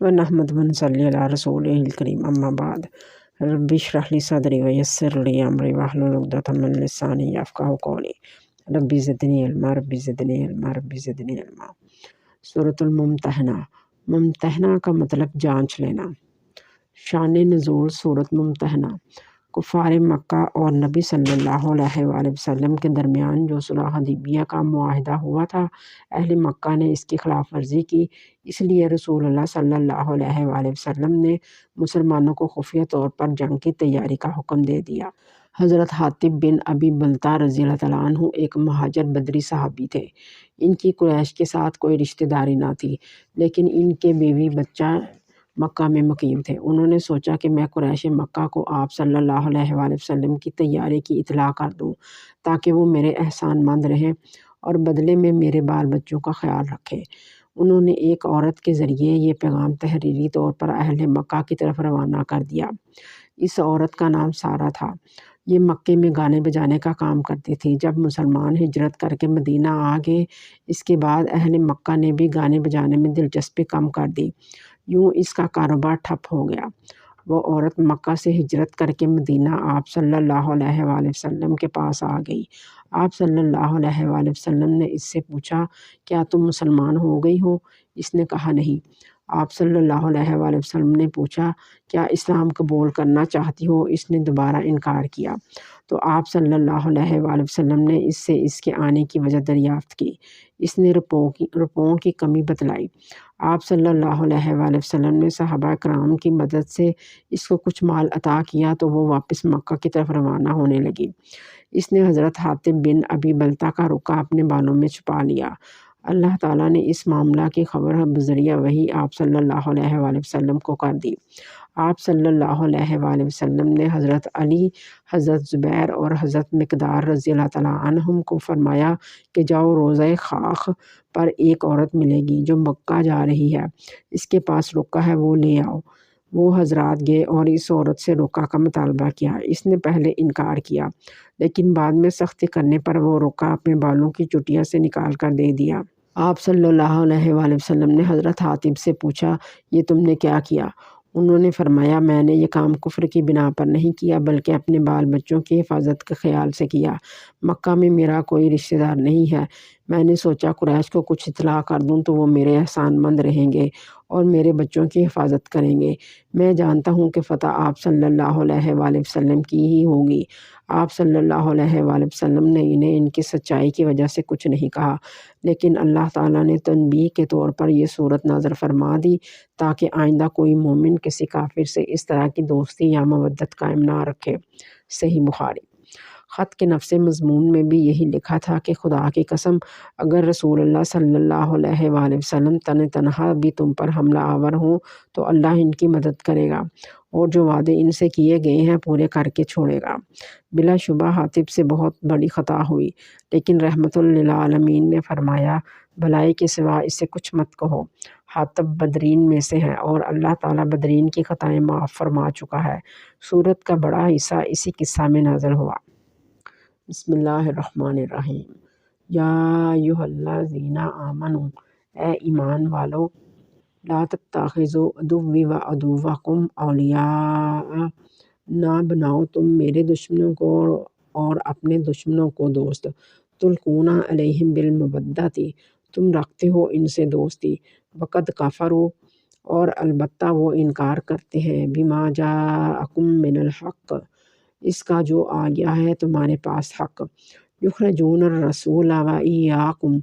ونحمد ونصلی علی رسولہ الکریم اما بعد رب اشرح لی صدری ویسر لی امری واحلل عقدۃ من لسانی یفقہوا قولی رب زدنی علما رب زدنی علما رب زدنی علما۔ سورۃ الممتحنہ۔ ممتحنہ کا مطلب جانچ لینا۔ شان نزول سورۃ ممتحنہ۔ کفار مکہ اور نبی صلی اللہ علیہ وآلہ وسلم کے درمیان جو صلح حدیبیہ کا معاہدہ ہوا تھا، اہل مکہ نے اس کی خلاف ورزی کی، اس لیے رسول اللہ صلی اللہ علیہ وآلہ وسلم نے مسلمانوں کو خفیہ طور پر جنگ کی تیاری کا حکم دے دیا۔ حضرت حاطب بن ابی بلتہ رضی اللہ تعالیٰ عنہ ایک مہاجر بدری صحابی تھے۔ ان کی قریش کے ساتھ کوئی رشتہ داری نہ تھی، لیکن ان کے بیوی بچہ مکہ میں مقیم تھے۔ انہوں نے سوچا کہ میں قریش مکہ کو آپ صلی اللہ علیہ وآلہ وسلم کی تیاری کی اطلاع کر دوں تاکہ وہ میرے احسان مند رہیں اور بدلے میں میرے بال بچوں کا خیال رکھیں۔ انہوں نے ایک عورت کے ذریعے یہ پیغام تحریری طور پر اہل مکہ کی طرف روانہ کر دیا۔ اس عورت کا نام سارہ تھا۔ یہ مکے میں گانے بجانے کا کام کرتی تھی۔ جب مسلمان ہجرت کر کے مدینہ آ گئے، اس کے بعد اہل مکہ نے بھی گانے بجانے میں دلچسپی کم کر دی۔ یوں اس کا کاروبار ٹھپ ہو گیا۔ وہ عورت مکہ سے ہجرت کر کے مدینہ آپ صلی اللہ علیہ وآلہ وسلم کے پاس آ گئی۔ آپ صلی اللہ علیہ وآلہ وسلم نے اس سے پوچھا، کیا تم مسلمان ہو گئی ہو؟ اس نے کہا نہیں۔ آپ صلی اللہ علیہ وآلہ وسلم نے پوچھا، کیا اسلام قبول کرنا چاہتی ہو؟ اس نے دوبارہ انکار کیا۔ تو آپ صلی اللہ علیہ وآلہ وسلم نے اس سے اس کے آنے کی وجہ دریافت کی۔ اس نے روپوں کی کمی بتلائی۔ آپ صلی اللہ علیہ وآلہ وسلم نے صحابہ کرام کی مدد سے اس کو کچھ مال عطا کیا تو وہ واپس مکہ کی طرف روانہ ہونے لگی۔ اس نے حضرت حاطب بن ابی بلتہ کا رقعہ اپنے بالوں میں چھپا لیا۔ اللہ تعالیٰ نے اس معاملہ کی خبر بذریعہ وحی آپ صلی اللہ علیہ وآلہ وسلم کو کر دی۔ آپ صلی اللہ علیہ وآلہ وسلم نے حضرت علی، حضرت زبیر اور حضرت مقدار رضی اللہ تعالیٰ عنہم کو فرمایا کہ جاؤ، روضہ خاخ پر ایک عورت ملے گی جو مکہ جا رہی ہے، اس کے پاس رقعہ ہے، وہ لے آؤ۔ وہ حضرات گئے اور اس عورت سے رقعہ کا مطالبہ کیا۔ اس نے پہلے انکار کیا، لیکن بعد میں سختی کرنے پر وہ رقعہ اپنے بالوں کی چٹیا سے نکال کر دے دیا۔ آپ صلی اللہ علیہ وآلہ وسلم نے حضرت حاطب سے پوچھا، یہ تم نے کیا کیا؟ انہوں نے فرمایا، میں نے یہ کام کفر کی بنا پر نہیں کیا بلکہ اپنے بال بچوں کی حفاظت کے خیال سے کیا۔ مکہ میں میرا کوئی رشتہ دار نہیں ہے۔ میں نے سوچا قریش کو کچھ اطلاع کر دوں تو وہ میرے احسان مند رہیں گے اور میرے بچوں کی حفاظت کریں گے۔ میں جانتا ہوں کہ فتح آپ صلی اللہ علیہ وآلہ وسلم کی ہی ہوگی۔ آپ صلی اللہ علیہ وآلہ وسلم نے انہیں ان کی سچائی کی وجہ سے کچھ نہیں کہا، لیکن اللہ تعالیٰ نے تنبیہ کے طور پر یہ صورت نازل فرما دی تاکہ آئندہ کوئی مومن کسی کافر سے اس طرح کی دوستی یا مودت قائم نہ رکھے۔ صحیح بخاری۔ خط کے نفس مضمون میں بھی یہی لکھا تھا کہ خدا کی قسم، اگر رسول اللہ صلی اللہ علیہ وآلہ وسلم تنہا بھی تم پر حملہ آور ہوں تو اللہ ان کی مدد کرے گا اور جو وعدے ان سے کیے گئے ہیں پورے کر کے چھوڑے گا۔ بلا شبہ حاطب سے بہت بڑی خطا ہوئی، لیکن رحمت للعالمین نے فرمایا، بھلائی کے سوا اسے کچھ مت کہو۔ حاطب بدرین میں سے ہیں اور اللہ تعالیٰ بدرین کی خطائیں معاف فرما چکا ہے۔ سورت کا بڑا حصہ اسی قصہ میں نازل ہوا۔ بسم اللہ الرحمن الرحیم۔ یا ایھا الذین آمنوا، اے ایمان والو، لا تتخذوا عدوی و عدوکم اولیاء، نہ بناؤ تم میرے دشمنوں کو اور اپنے دشمنوں کو دوست، تلقون علیہم بالمودۃ، تم رکھتے ہو ان سے دوستی، وقد کفروا، اور البتہ وہ انکار کرتے ہیں، بما جاءکم من الحق، اس کا جو آ گیا ہے تمہارے پاس حق، یخرجون الرسول و ایاکم،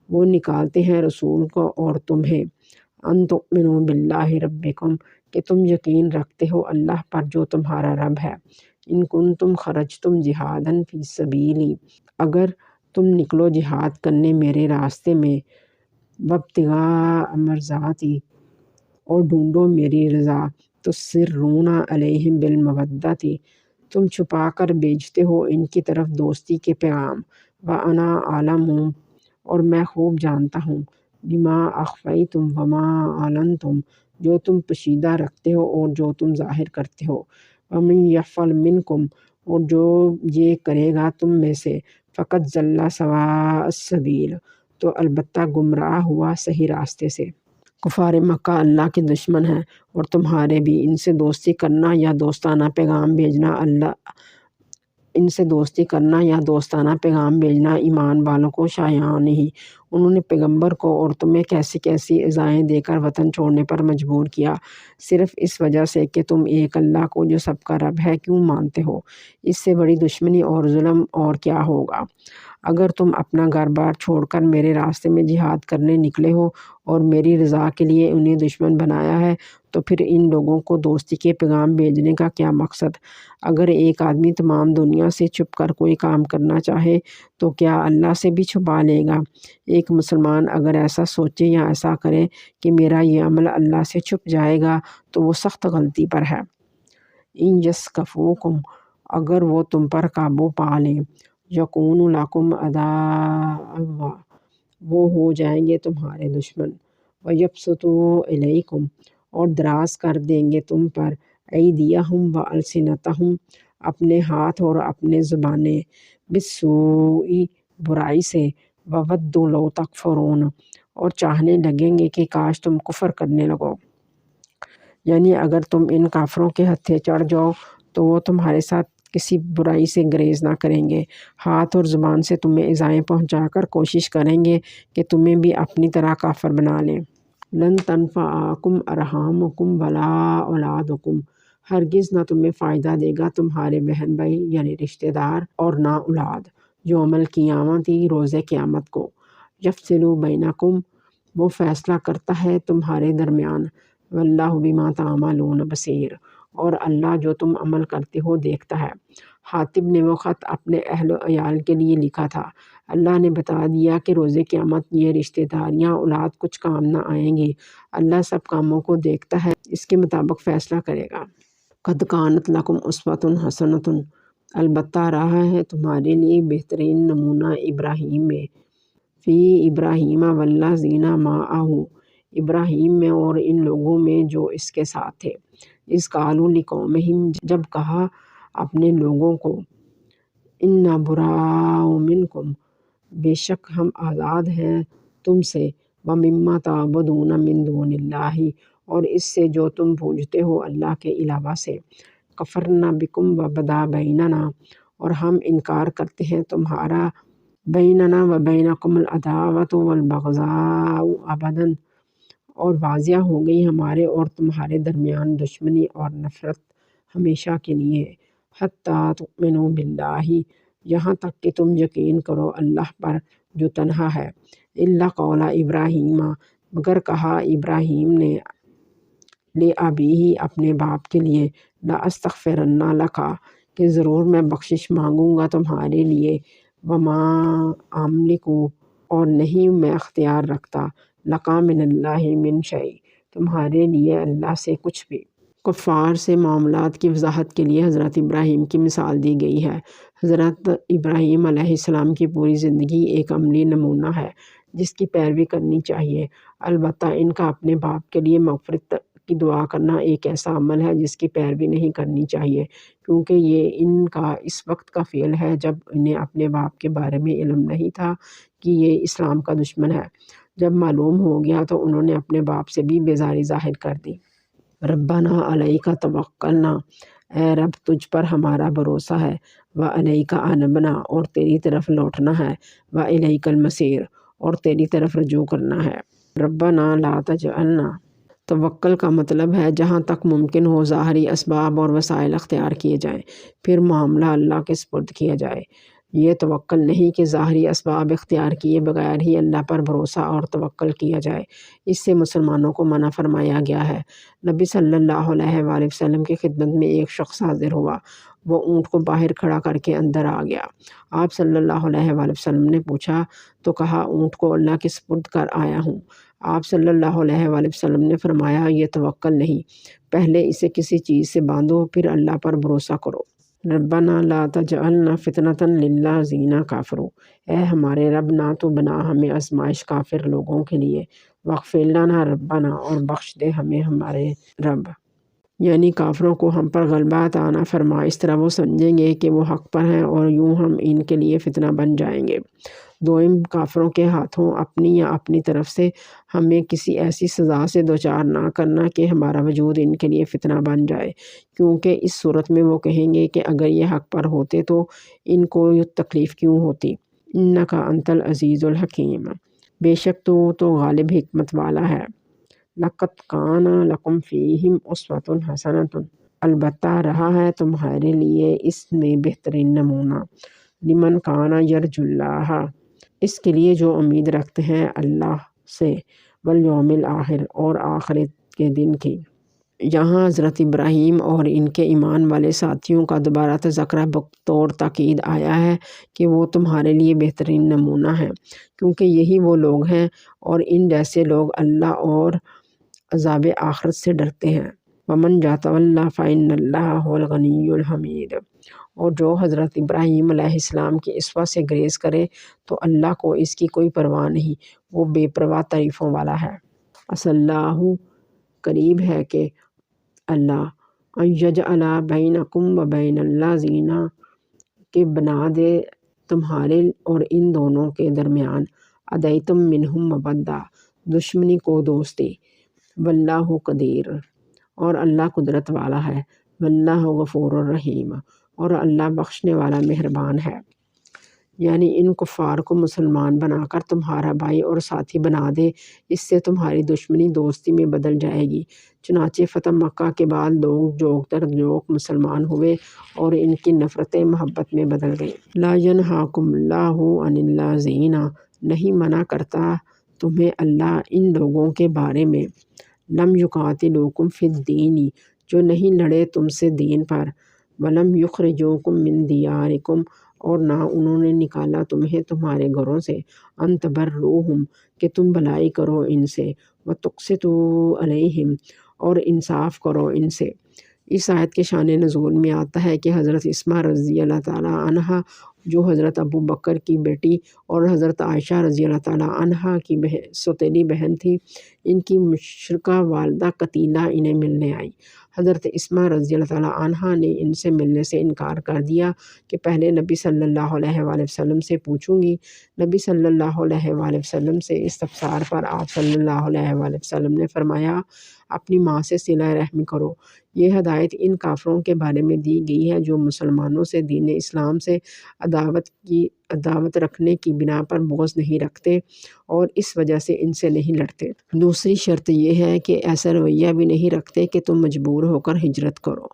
وہ نکالتے ہیں رسول کو اور تمہیں، ان تؤمنوا باللہ ربکم، کہ تم یقین رکھتے ہو اللہ پر جو تمہارا رب ہے، ان کنتم خرجتم جہادا فی سبیلی، اگر تم نکلو جہاد کرنے میرے راستے میں، وابتغاء مرضاتی، اور ڈھونڈو میری رضا، تسرون علیہم بالمودۃ، تم چھپا کر بھیجتے ہو ان کی طرف دوستی کے پیغام، وانا اعلم، اور میں خوب جانتا ہوں، بما اخفیتم وما اعلنتم، جو تم پوشیدہ رکھتے ہو اور جو تم ظاہر کرتے ہو، ومن یفعل منکم، اور جو یہ کرے گا تم میں سے، فقد ضل سواء السبیل، تو البتہ گمراہ ہوا صحیح راستے سے۔ کفار مکہ اللہ کے دشمن ہیں، اور تمہارے بھی ان سے دوستی کرنا یا دوستانہ پیغام بھیجنا ایمان والوں کو شایع نہیں۔ انہوں نے پیغمبر کو اور تمہیں کیسی کیسی ایذائیں دے کر وطن چھوڑنے پر مجبور کیا، صرف اس وجہ سے کہ تم ایک اللہ کو جو سب کا رب ہے کیوں مانتے ہو۔ اس سے بڑی دشمنی اور ظلم اور کیا ہوگا۔ اگر تم اپنا گھر بار چھوڑ کر میرے راستے میں جہاد کرنے نکلے ہو اور میری رضا کے لیے انہیں دشمن بنایا ہے تو پھر ان لوگوں کو دوستی کے پیغام بھیجنے کا کیا مقصد؟ اگر ایک آدمی تمام دنیا سے چھپ کر کوئی کام کرنا چاہے تو کیا اللہ سے بھی چھپا لے گا؟ ایک مسلمان اگر ایسا سوچے یا ایسا کرے کہ میرا یہ عمل اللہ سے چھپ جائے گا تو وہ سخت غلطی پر ہے۔ ان یثقفوکم، اگر وہ تم پر قابو پا لیں، یکون لکم عدوا، وہ ہو جائیں گے تمہارے دشمن، ویبسطوا الیکم، اور دراز کر دیں گے تم پر، ایدیہم والسنتہم، اپنے ہاتھ اور اپنے زبانیں، بالسوء، برائی سے، وودوا لو تکفرون، اور چاہنے لگیں گے کہ کاش تم کفر کرنے لگو۔ یعنی اگر تم ان کافروں کے ہتھے چڑھ جاؤ تو وہ تمہارے ساتھ کسی برائی سے گریز نہ کریں گے، ہاتھ اور زبان سے تمہیں ایذائیں پہنچا کر کوشش کریں گے کہ تمہیں بھی اپنی طرح کافر بنا لیں۔ لن تنفعکم ارحامکم ولا اولادکم، ہرگز نہ تمہیں فائدہ دے گا تمہارے بہن بھائی یعنی رشتہ دار، اور نہ اولاد، یوم القیامت، روز قیامت کو، یفصل بینکم، وہ فیصلہ کرتا ہے تمہارے درمیان، واللہ بما تعملون بصیر، اور اللہ جو تم عمل کرتے ہو دیکھتا ہے۔ حاتب نے وہ خط اپنے اہل و عیال کے لیے لکھا تھا۔ اللہ نے بتا دیا کہ روز قیامت یہ رشتہ داریاں اولاد کچھ کام نہ آئیں گی۔ اللہ سب کاموں کو دیکھتا ہے، اس کے مطابق فیصلہ کرے گا۔ قد کانت لکم اسوۃ حسنۃ، البتہ رہا ہے تمہارے لیے بہترین نمونہ ابراہیم میں، فی ابراہیم والذین معہ، ابراہیم میں اور ان لوگوں میں جو اس کے ساتھ تھے، اذ قالوا لقومہم، جب کہا اپنے لوگوں کو، انا براء منکم، بے شک ہم آزاد ہیں تم سے، ومما تعبدون من دون اللہ، اور اس سے جو تم پوجتے ہو اللہ کے علاوہ سے، کفرنا بکم وبدا بیننا، اور ہم انکار کرتے ہیں تمہارا، بیننا و بینکم العداوۃ والبغضاء ابدا، اور واضح ہو گئی ہمارے اور تمہارے درمیان دشمنی اور نفرت ہمیشہ کے لیے، حتیٰ تؤمنوا باللہ، یہاں تک کہ تم یقین کرو اللہ پر جو تنہا ہے، الا قول ابراہیم، مگر کہا ابراہیم نے، لأبیہ، اپنے باپ کے لیے، لأستغفرن لک، کہ ضرور میں بخشش مانگوں گا تمہارے لیے، وما املک، اور نہیں میں اختیار رکھتا، لک من اللہ من شیء، تمہارے لیے اللہ سے کچھ بھی۔ کفار سے معاملات کی وضاحت کے لیے حضرت ابراہیم کی مثال دی گئی ہے۔ حضرت ابراہیم علیہ السلام کی پوری زندگی ایک عملی نمونہ ہے جس کی پیروی کرنی چاہیے۔ البتہ ان کا اپنے باپ کے لیے مغفرت کی دعا کرنا ایک ایسا عمل ہے جس کی پیروی نہیں کرنی چاہیے، کیونکہ یہ ان کا اس وقت کا فعل ہے جب انہیں اپنے باپ کے بارے میں علم نہیں تھا کہ یہ اسلام کا دشمن ہے۔ جب معلوم ہو گیا تو انہوں نے اپنے باپ سے بھی بیزاری ظاہر کر دی۔ ربنا علیک توکلنا، اے رب تجھ پر ہمارا بھروسہ ہے، وعلیک انبنا، اور تیری طرف لوٹنا ہے، والیک المصیر، اور تیری طرف رجوع کرنا ہے۔ ربنا لا تجعلنا، توکل کا مطلب ہے جہاں تک ممکن ہو ظاہری اسباب اور وسائل اختیار کیے جائیں، پھر معاملہ اللہ کے سپرد کیا جائے۔ یہ توکل نہیں کہ ظاہری اسباب اختیار کیے بغیر ہی اللہ پر بھروسہ اور توکل کیا جائے، اس سے مسلمانوں کو منع فرمایا گیا ہے۔ نبی صلی اللہ علیہ وآلہ وسلم کی خدمت میں ایک شخص حاضر ہوا، وہ اونٹ کو باہر کھڑا کر کے اندر آ گیا۔ آپ صلی اللہ علیہ وآلہ وسلم نے پوچھا تو کہا، اونٹ کو اللہ کے سپرد کر آیا ہوں۔ آپ صلی اللہ علیہ وآلہ وسلم نے فرمایا، یہ توکل نہیں، پہلے اسے کسی چیز سے باندھو پھر اللہ پر بھروسہ کرو۔ ربنا لا تجعلنا فتنة للذین کفروا، اے ہمارے رب نہ تو بنا ہمیں آزمائش کافر لوگوں کے لیے، واغفر لنا ربنا، اور بخش دے ہمیں ہمارے رب، یعنی کافروں کو ہم پر غلبہ عطا نہ فرما، اس طرح وہ سمجھیں گے کہ وہ حق پر ہیں اور یوں ہم ان کے لیے فتنہ بن جائیں گے۔ دوئم کافروں کے ہاتھوں اپنی یا اپنی طرف سے ہمیں کسی ایسی سزا سے دوچار نہ کرنا کہ ہمارا وجود ان کے لیے فتنہ بن جائے، کیونکہ اس صورت میں وہ کہیں گے کہ اگر یہ حق پر ہوتے تو ان کو یہ تکلیف کیوں ہوتی۔ انک انت العزیز الحکیم، بے شک تو غالب حکمت والا ہے۔ لقد کان لکم فیہم اسوۃ حسنۃ، البتہ رہا ہے تمہارے لیے اس میں بہترین نمونہ، لمن کان یرجو اللہ، اس کے لیے جو امید رکھتے ہیں اللہ سے، والیوم الآخر، اور آخرت کے دن کی۔ یہاں حضرت ابراہیم اور ان کے ایمان والے ساتھیوں کا دوبارہ تذکرہ بطور تاکید آیا ہے کہ وہ تمہارے لیے بہترین نمونہ ہیں، کیونکہ یہی وہ لوگ ہیں اور ان جیسے لوگ اللہ اور عذاب آخرت سے ڈرتے ہیں۔ ومن یتولی فإن اللہ هو الغنی الحمید، اور جو حضرت ابراہیم علیہ السلام کی اسوہ سے گریز کرے تو اللہ کو اس کی کوئی پرواہ نہیں، وہ بے پرواہ تعریفوں والا ہے۔ عسیٰ اللہ، قریب ہے کہ اللہ، ان یجعل بینکم و بین الذین، کہ بنا دے تمہارے اور ان دونوں کے درمیان، عدیتم منہم مودہ، دشمنی کو دوستی، واللہ قدیر، اور اللہ قدرت والا ہے، واللہ غفور الرحیم، اور اللہ بخشنے والا مہربان ہے۔ یعنی ان کفار کو مسلمان بنا کر تمہارا بھائی اور ساتھی بنا دے، اس سے تمہاری دشمنی دوستی میں بدل جائے گی۔ چنانچہ فتح مکہ کے بعد لوگ جوک در جوک مسلمان ہوئے اور ان کی نفرتیں محبت میں بدل گئیں۔ لا ینہاکم اللہ عن الذین، نہیں منع کرتا تمہیں اللہ ان لوگوں کے بارے میں، لم یقاتلوکم فی الدین، جو نہیں لڑے تم سے دین پر، ولم یخرجوکم من دیارکم، اور نہ انہوں نے نکالا تمہیں تمہارے گھروں سے، ان تبروہم، کہ تم بھلائی کرو ان سے، وتقسطوا علیہم، اور انصاف کرو ان سے۔ اس آیت کے شان نزول میں آتا ہے کہ حضرت اسماء رضی اللہ تعالیٰ عنہا، جو حضرت ابو بکر کی بیٹی اور حضرت عائشہ رضی اللہ تعالیٰ عنہا کی سوتیلی بہن تھی، ان کی مشرکہ والدہ قتیلہ انہیں ملنے آئی۔ حضرت اسماء رضی اللہ تعالیٰ عنہا نے ان سے ملنے سے انکار کر دیا کہ پہلے نبی صلی اللہ علیہ وآلہ وسلم سے پوچھوں گی۔ نبی صلی اللہ علیہ وآلہ وسلم سے استفسار پر آپ صلی اللہ علیہ وآلہ وسلم نے فرمایا، اپنی ماں سے صلہ رحمی کرو۔ یہ ہدایت ان کافروں کے بارے میں دی گئی ہے جو مسلمانوں سے دین اسلام سے عداوت رکھنے کی بنا پر بغض نہیں رکھتے اور اس وجہ سے ان سے نہیں لڑتے۔ دوسری شرط یہ ہے کہ ایسا رویہ بھی نہیں رکھتے کہ تم مجبور ہو کر ہجرت کرو۔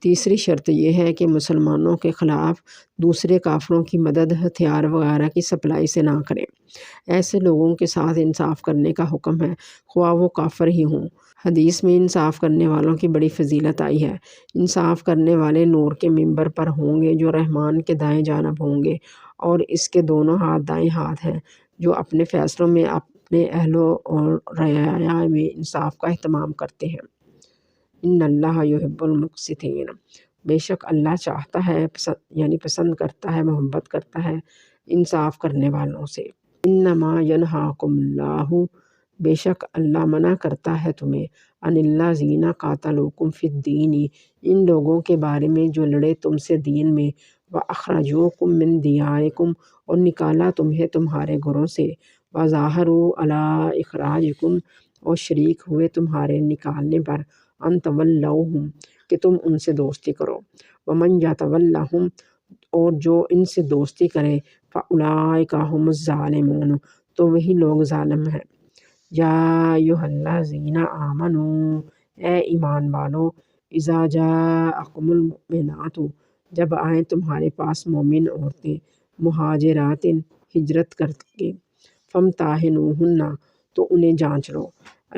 تیسری شرط یہ ہے کہ مسلمانوں کے خلاف دوسرے کافروں کی مدد، ہتھیار وغیرہ کی سپلائی سے نہ کریں۔ ایسے لوگوں کے ساتھ انصاف کرنے کا حکم ہے، خواہ وہ کافر ہی ہوں۔ حدیث میں انصاف کرنے والوں کی بڑی فضیلت آئی ہے۔ انصاف کرنے والے نور کے ممبر پر ہوں گے جو رحمان کے دائیں جانب ہوں گے، اور اس کے دونوں ہاتھ دائیں ہاتھ ہیں، جو اپنے فیصلوں میں اپنے اہل اور رعایا میں انصاف کا اہتمام کرتے ہیں۔ ان اللہ یحب المقسطین، بے شک اللہ چاہتا ہے، یعنی پسند کرتا ہے، محبت کرتا ہے انصاف کرنے والوں سے۔ انما ینہاکم اللہ، بے شک اللہ منع کرتا ہے تمہیں، عن الذین قاتلوکم فی الدین، ان لوگوں کے بارے میں جو لڑے تم سے دین میں، واخرجوکم من دیارکم، اور نکالا تمہیں تمہارے گھروں سے، وظاہروا علی اخراجکم، اور شریک ہوئے تمہارے نکالنے پر، ان تولوہم، کہ تم ان سے دوستی کرو۔ ومن یتولہم، اور جو ان سے دوستی کرے، فاولئک ھم الظالمون، تو وہی لوگ ظالم ہیں۔ یا ایھا الذین آمنوا، اے ایمان والو، اذا جاءکم المؤمنات، جب آئیں تمہارے پاس مومن عورتیں، مہاجرات، ہجرت کر کے، فامتحنوہن، تو انہیں جانچ لو۔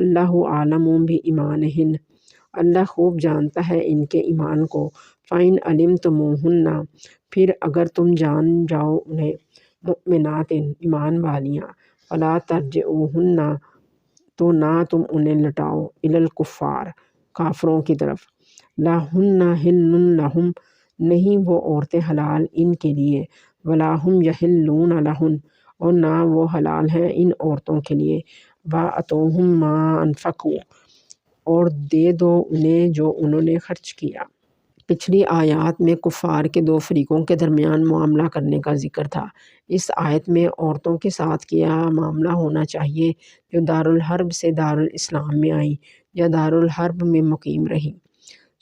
اللہ اعلم بایمانہن، اللہ خوب جانتا ہے ان کے ایمان کو۔ فإن علمتموہن، پھر اگر تم جان جاؤ انہیں، مؤمنات، ایمان والیاں، فلا ترجعوہن، تو نہ تم انہیں لٹاؤ، الی الکفار، کافروں کی طرف، لا ہن حل لہم، نہیں وہ عورتیں حلال ان کے لیے، ولا ہم یحلون لہن، اور نہ وہ حلال ہیں ان عورتوں کے لیے، وآتوہم ما انفقوا، اور دے دو انہیں جو انہوں نے خرچ کیا۔ پچھلی آیات میں کفار کے دو فریقوں کے درمیان معاملہ کرنے کا ذکر تھا۔ اس آیت میں عورتوں کے ساتھ کیا معاملہ ہونا چاہیے جو دارالحرب سے دارالاسلام میں آئیں یا دارالحرب میں مقیم رہیں۔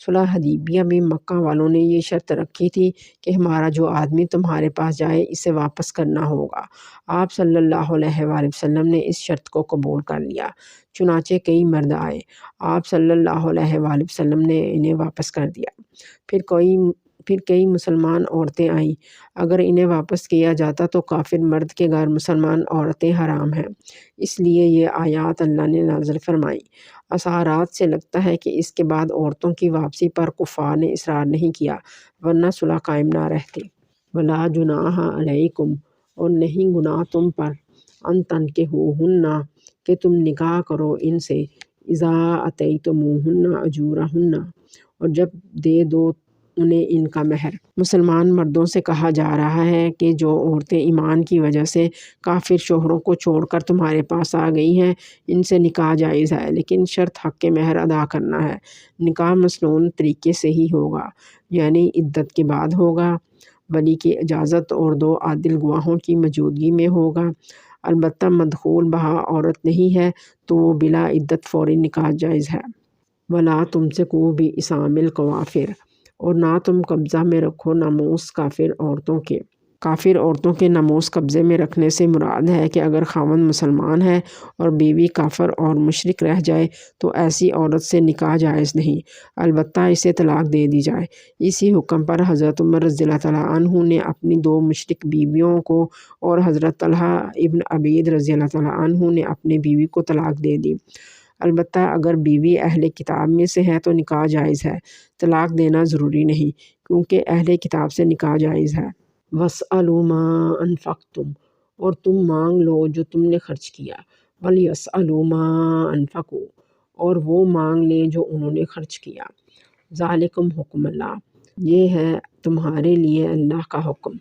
صلح حدیبیہ میں مکہ والوں نے یہ شرط رکھی تھی کہ ہمارا جو آدمی تمہارے پاس جائے اسے واپس کرنا ہوگا۔ آپ صلی اللہ علیہ وآلہ وسلم نے اس شرط کو قبول کر لیا، چنانچہ کئی مرد آئے، آپ صلی اللہ علیہ وآلہ وسلم نے انہیں واپس کر دیا۔ پھر کئی مسلمان عورتیں آئیں، اگر انہیں واپس کیا جاتا تو کافر مرد کے گھر مسلمان عورتیں حرام ہیں، اس لیے یہ آیات اللہ نے نازل فرمائیں۔ اثرات سے لگتا ہے کہ اس کے بعد عورتوں کی واپسی پر کفار نے اصرار نہیں کیا، ورنہ صلح قائم نہ رہتی۔ وَلَا جُنَاحَ عَلَيْكُمْ، اور نہیں گناہ تم پر، أَن تَنكِحُوهُنَّ، کہ تم نکاح کرو ان سے، إِذَا آتَيْتُمُوهُنَّ أُجُورَهُنَّ، اور جب دے دو انہیں ان کا مہر۔ مسلمان مردوں سے کہا جا رہا ہے کہ جو عورتیں ایمان کی وجہ سے کافر شوہروں کو چھوڑ کر تمہارے پاس آ گئی ہیں ان سے نکاح جائز ہے، لیکن شرط حق مہر ادا کرنا ہے۔ نکاح مسنون طریقے سے ہی ہوگا، یعنی عدت کے بعد ہوگا، ولی کی اجازت اور دو عادل گواہوں کی موجودگی میں ہوگا۔ البتہ مدخول بہا عورت نہیں ہے تو وہ بلا عدت فوری نکاح جائز ہے۔ وَلَا تُمْسِكُوا بِإِصَامِ الْكَوَافِرِ، اور نہ تم قبضہ میں رکھو ناموس کافر عورتوں کے۔ کافر عورتوں کے ناموس قبضے میں رکھنے سے مراد ہے کہ اگر خاوند مسلمان ہے اور بیوی کافر اور مشرک رہ جائے تو ایسی عورت سے نکاح جائز نہیں، البتہ اسے طلاق دے دی جائے۔ اسی حکم پر حضرت عمر رضی اللہ تعالیٰ عنہ نے اپنی دو مشرک بیویوں کو اور حضرت طلحہ ابن عبید رضی اللہ تعالیٰ عنہ نے اپنی بیوی کو طلاق دے دی۔ البتہ اگر بیوی اہل کتاب میں سے ہے تو نکاح جائز ہے، طلاق دینا ضروری نہیں، کیونکہ اہل کتاب سے نکاح جائز ہے۔ وَاسْأَلُوا مَا أَنفَقْتُمْ، اور تم مانگ لو جو تم نے خرچ کیا۔ وَلْيَسْأَلُوا مَا أَنفَقُوا، اور وہ مانگ لیں جو انہوں نے خرچ کیا۔ ذَلِكُمْ حُکْمُ اللہ، یہ ہے تمہارے لیے اللہ کا حکم۔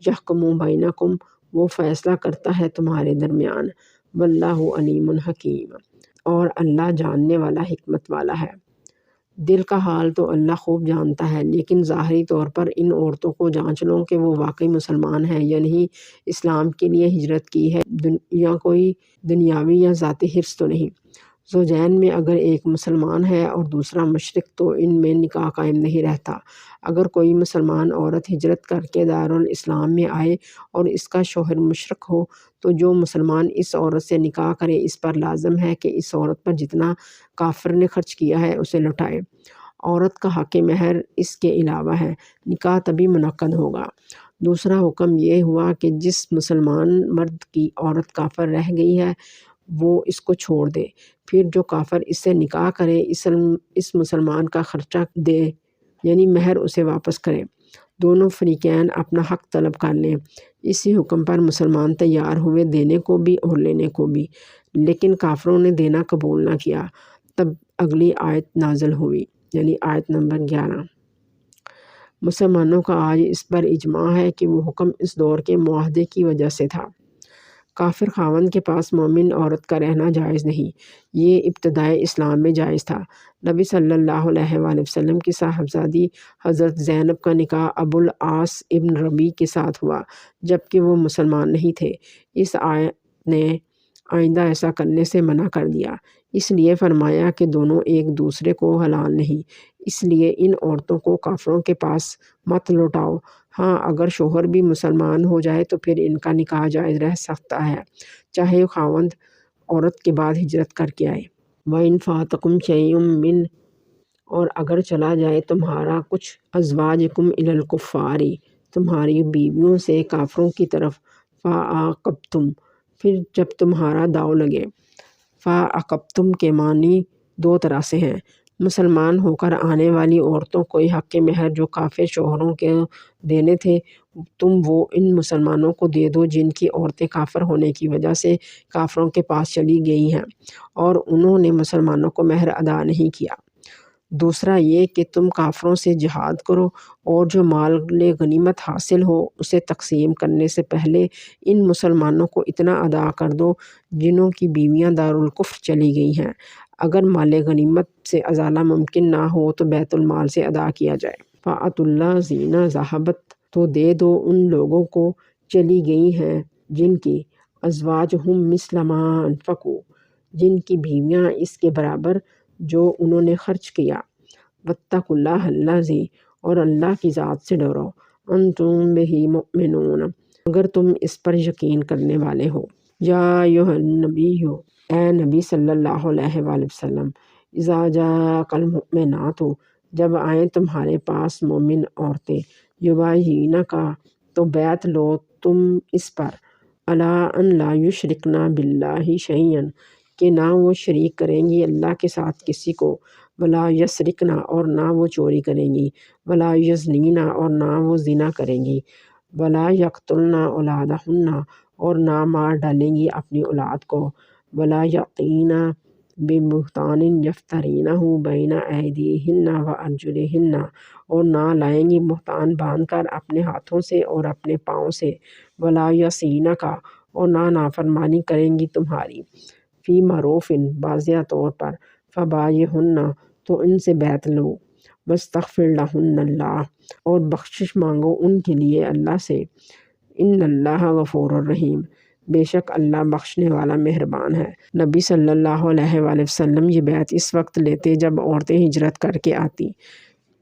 يَحْكُمُ بَيْنَكُمْ، وہ فیصلہ کرتا ہے تمہارے درمیان۔ وَاللَّهُ عَلِيمٌ حَكِيمٌ، اور اللہ جاننے والا حکمت والا ہے۔ دل کا حال تو اللہ خوب جانتا ہے، لیکن ظاہری طور پر ان عورتوں کو جانچ لو کہ وہ واقعی مسلمان ہیں یا نہیں، اسلام کے لیے ہجرت کی ہے یا کوئی دنیاوی یا ذاتی حرص تو نہیں۔ زوجین میں اگر ایک مسلمان ہے اور دوسرا مشرک تو ان میں نکاح قائم نہیں رہتا۔ اگر کوئی مسلمان عورت ہجرت کر کے دارالاسلام میں آئے اور اس کا شوہر مشرک ہو تو جو مسلمان اس عورت سے نکاح کرے اس پر لازم ہے کہ اس عورت پر جتنا کافر نے خرچ کیا ہے اسے لوٹائے۔ عورت کا حق مہر اس کے علاوہ ہے، نکاح تبھی منعقد ہوگا۔ دوسرا حکم یہ ہوا کہ جس مسلمان مرد کی عورت کافر رہ گئی ہے وہ اس کو چھوڑ دے، پھر جو کافر اس سے نکاح کرے اس مسلمان کا خرچہ دے، یعنی مہر اسے واپس کرے۔ دونوں فریقین اپنا حق طلب کر لیں۔ اسی حکم پر مسلمان تیار ہوئے دینے کو بھی اور لینے کو بھی، لیکن کافروں نے دینا قبول نہ کیا۔ تب اگلی آیت نازل ہوئی، یعنی آیت نمبر 11۔ مسلمانوں کا آج اس پر اجماع ہے کہ وہ حکم اس دور کے معاہدے کی وجہ سے تھا۔ کافر خاوند کے پاس مومن عورت کا رہنا جائز نہیں، یہ ابتدائے اسلام میں جائز تھا۔ نبی صلی اللہ علیہ وآلہ وسلم کی صاحبزادی حضرت زینب کا نکاح ابو العاص ابن ربیع کے ساتھ ہوا جبکہ وہ مسلمان نہیں تھے۔ اس آیت نے آئندہ ایسا کرنے سے منع کر دیا، اس لیے فرمایا کہ دونوں ایک دوسرے کو حلال نہیں، اس لیے ان عورتوں کو کافروں کے پاس مت لوٹاؤ۔ ہاں اگر شوہر بھی مسلمان ہو جائے تو پھر ان کا نکاح جائز رہ سکتا ہے، چاہے خاوند عورت کے بعد ہجرت کر کے آئے۔ وَإِنْ فَاتَكُمْ شَيْءٌ مِّنْ، اور اگر چلا جائے تمہارا کچھ أَزْوَاجِكُمْ إِلَى الْكُفَّارِ، تمہاری بیویوں سے کافروں کی طرف، فَعَاقَبْتُمْ، پھر جب تمہارا داؤ لگے۔ فَعَاقَبْتُمْ کے معنی دو طرح سے ہیں۔ مسلمان ہو کر آنے والی عورتوں کو حق مہر جو کافر شوہروں کے دینے تھے تم وہ ان مسلمانوں کو دے دو جن کی عورتیں کافر ہونے کی وجہ سے کافروں کے پاس چلی گئی ہیں اور انہوں نے مسلمانوں کو مہر ادا نہیں کیا۔ دوسرا یہ کہ تم کافروں سے جہاد کرو اور جو مال غنیمت حاصل ہو اسے تقسیم کرنے سے پہلے ان مسلمانوں کو اتنا ادا کر دو جنہوں کی بیویاں دارالکفر چلی گئی ہیں۔ اگر مال غنیمت سے ازالہ ممکن نہ ہو تو بیت المال سے ادا کیا جائے۔ فَأَتُ الَّذِينَ ذَهَبَتْ تو دے دو ان لوگوں کو چلی گئی ہیں جن کی ازواجہم مثل ما انفقوا جن کی بیویاں اس کے برابر جو انہوں نے خرچ کیا، واتقوا اللہ الذی اور اللہ کی ذات سے ڈرو، انتم بہ مؤمنون اگر تم اس پر یقین کرنے والے ہو۔ یا ایھا النبی اے نبی صلی اللہ علیہ وآلہ وسلم، اذا جاءک المؤمنات جب آئیں تمہارے پاس مومن عورتیں، یبایعنک تو بیعت لو تم اس پر، علی ان لا یشرکن باللہ شیئا کہ نہ وہ شریک کریں گی اللہ کے ساتھ کسی کو، ولا یسرقن اور نہ وہ چوری کریں گی، ولا یزنین اور نہ وہ زنا کریں گی، ولا یقتلن اولادہن اور نہ مار ڈالیں گی اپنی اولاد کو، ولا یأتین ببہتان یفترینہ بین ایدیہن وارجلہن اور نہ لائیں گی بہتان باندھ کر اپنے ہاتھوں سے اور اپنے پاؤں سے، ولا یعصینک اور نہ نافرمانی کریں گی تمہاری، فی معروف واضح طور پر، فبایعہن تو ان سے بیعت لو، واستغفر لہن اللہ اور بخشش مانگو ان کے لیے اللہ سے، ان اللہ غفور الرحیم بے شک اللہ بخشنے والا مہربان ہے۔ نبی صلی اللہ علیہ وآلہ وسلم یہ بیعت اس وقت لیتے جب عورتیں ہجرت کر کے آتی۔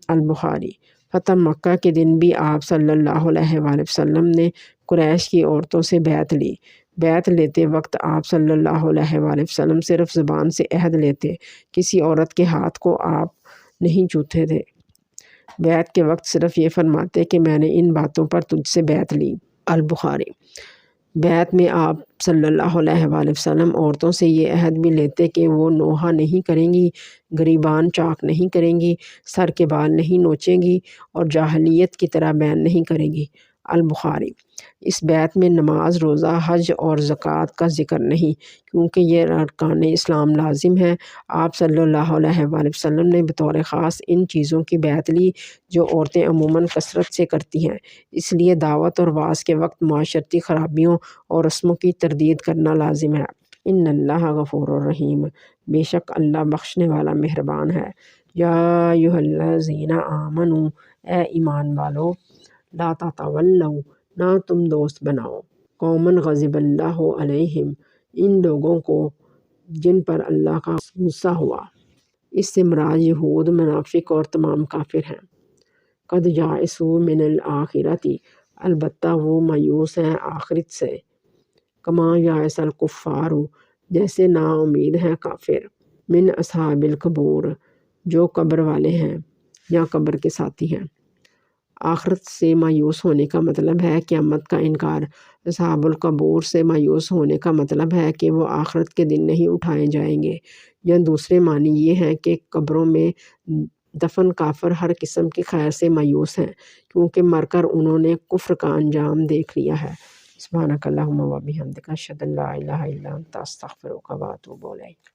البخاری۔ فتح مکہ کے دن بھی آپ صلی اللہ علیہ وآلہ وسلم نے قریش کی عورتوں سے بیعت لی۔ بیعت لیتے وقت آپ صلی اللہ علیہ وآلہ وسلم صرف زبان سے عہد لیتے، کسی عورت کے ہاتھ کو آپ نہیں چھوتے تھے۔ بیعت کے وقت صرف یہ فرماتے کہ میں نے ان باتوں پر تجھ سے بیعت لی۔ البخاری۔ بیعت میں آپ صلی اللہ علیہ وآلہ وسلم عورتوں سے یہ عہد بھی لیتے کہ وہ نوحہ نہیں کریں گی، گریبان چاک نہیں کریں گی، سر کے بال نہیں نوچیں گی اور جاہلیت کی طرح بین نہیں کریں گی۔ البخاری۔ اس بیعت میں نماز، روزہ، حج اور زکوٰۃ کا ذکر نہیں، کیونکہ یہ ارکان اسلام لازم ہیں۔ آپ صلی اللہ علیہ وآلہ وسلم نے بطور خاص ان چیزوں کی بیعت لی جو عورتیں عموماً کثرت سے کرتی ہیں، اس لیے دعوت اور وعظ کے وقت معاشرتی خرابیوں اور رسموں کی تردید کرنا لازم ہے۔ ان اللہ غفور الرحیم بے شک اللہ بخشنے والا مہربان ہے۔ یا ایھا الذین آمنوا اے ایمان والو، لا تتولوا نہ تم دوست بناؤ، قوما غضب اللہ علیہم ان لوگوں کو جن پر اللہ کا غصہ ہوا۔ اس سے مراد یہود، منافق اور تمام کافر ہیں۔ قد یئسوا من الآخرۃ البتہ وہ مایوس ہیں آخرت سے، کما یئس الکفار جیسے نا امید ہیں کافر، من اصحاب القبور جو قبر والے ہیں یا قبر کے ساتھی ہیں۔ آخرت سے مایوس ہونے کا مطلب ہے قیامت کا انکار، اصحاب القبور سے مایوس ہونے کا مطلب ہے کہ وہ آخرت کے دن نہیں اٹھائے جائیں گے، یا دوسرے معنی یہ ہیں کہ قبروں میں دفن کافر ہر قسم کی خیر سے مایوس ہیں، کیونکہ مر کر انہوں نے کفر کا انجام دیکھ لیا ہے۔ سبحانک اللہم و بحمدک اشہد ان لا الہ الا انت استغفرک و اتوب الیک۔